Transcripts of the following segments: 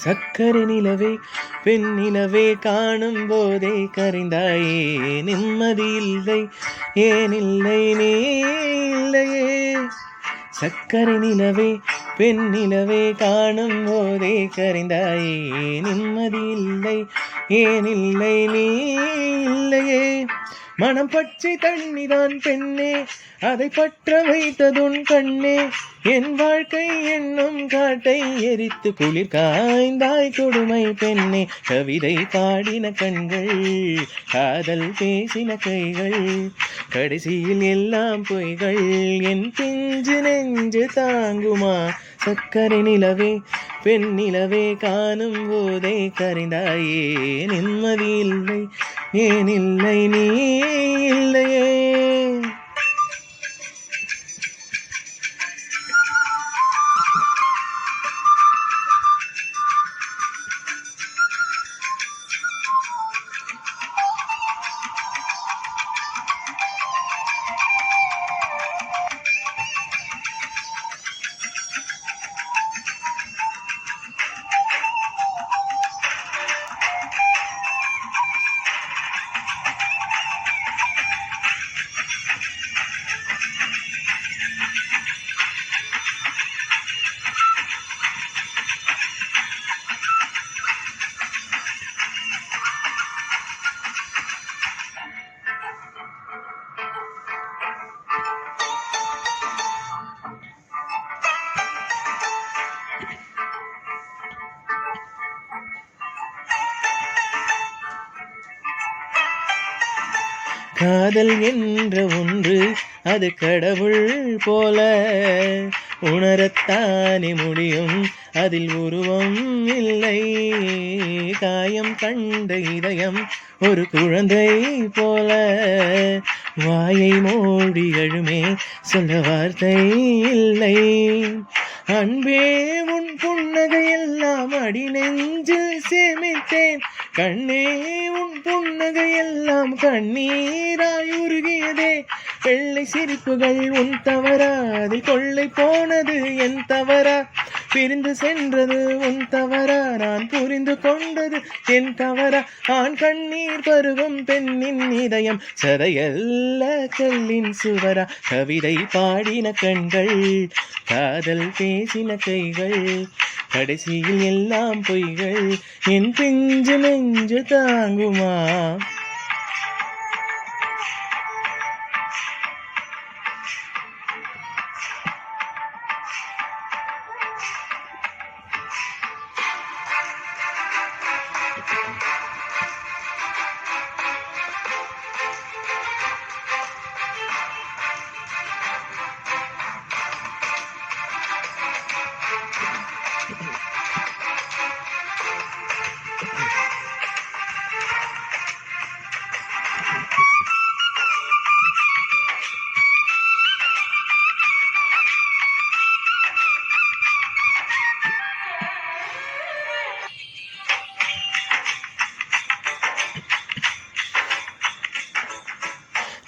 சக்கரை நிலவே பெண் நிலவே காணும் போதே கரைந்தாயே நிம்மதி இல்லை ஏனில்லை நீ இல்லையே. சக்கரை நிலவே பெண் நிலவே காணும் போதே கரைந்தாயே நிம்மதி இல்லை ஏனில்லை நீ இல்லையே. மனம் பச்சை தண்ணிதான் பெண்ணே அதை பற்ற வைத்ததுன் கண்ணே. என் வாழ்க்கை என்னும் காட்டை எரித்து குளிர் காய்ந்தாய் கொடுமை பெண்ணே. கவிதை பாடின கண்கள் காதல் பேசின கைகள் கடைசியில் எல்லாம் பொய்கள். என் பிஞ்சு நெஞ்சு தாங்குமா. சக்கரை நிலவே பெண் நிலவே காணும் போதே கரைந்தாயே நிம்மதி இல்லை ஏனில்லை நீ இல்லையே. காதல் என்ற ஒன்று அது கடவுள் போல உணரத்தானே முடியும் அதில் உருவம் இல்லை. காயம் கண்ட இதயம் ஒரு குழந்தை போல வாயை மூடி எழுமே சொல்ல வார்த்தை இல்லை. அன்பே உன் புன்னகையெல்லாம் அடி நெஞ்சில் சேமித்தேன். கண்ணே உன் புன்னகையெல்லாம் கண்ணீராய் உருகியதே. வெள்ளை சிரிப்புகள் உன் தவறா அதில் கொள்ளை போனது என் தவறா. பிரிந்து சென்றது உன் தவறா நான் புரிந்து கொண்டது என் தவறா. ஆண் கண்ணீர் பருகும் பெண்ணின் இதயம் சதையல்ல கல்லின் சுவரா. கவிதை பாடின கண்கள் காதல் பேசின கைகள் கடைசியில் எல்லாம் பொய்கள். என் பிஞ்சு நெஞ்சு தாங்குமா.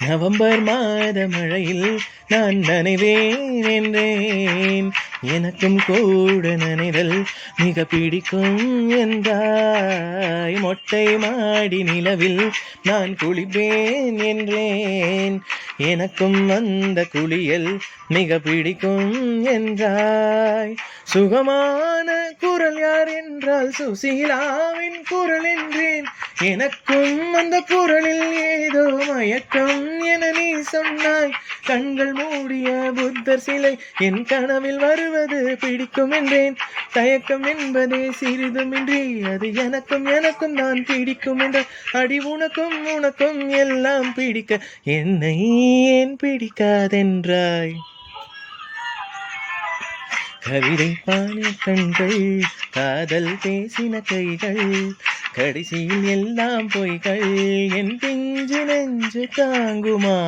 நவம்பர் மாத மழையில் நான் நனைவேன் என்றேன். எனக்கும் கூட நனைதல் மிக பிடிக்கும் என்றாய். மொட்டை மாடி நிலவில் நான் குளிப்பேன் என்றேன். எனக்கும் அந்த குளியல் மிக பிடிக்கும் என்றாய். சுகமான குரல் யார் என்றால் சுசீலாவின் குரல் என்றேன். எனக்கும் அந்த குரலில் ஏதோ மயக்கம் என நீ சொன்னாய். கண்கள் மூடிய புத்தர் சிலை என் கனவில் வருவது பிடிக்கும் என்றேன். தயக்கம் என்பதே சிறிதுமின்றி அது எனக்கும் எனக்கும் தான் பிடிக்கும் என்ற. அடி உனக்கும் உனக்கும் எல்லாம் பிடிக்க என்னை ஏன் பிடிக்காதென்றாய். கவிதை பாடின கண்கள் காதல் பேசின கைகள் கடைசியில் எல்லாம் பொய்கள். என் பிஞ்சு நெஞ்சு தாங்குமா.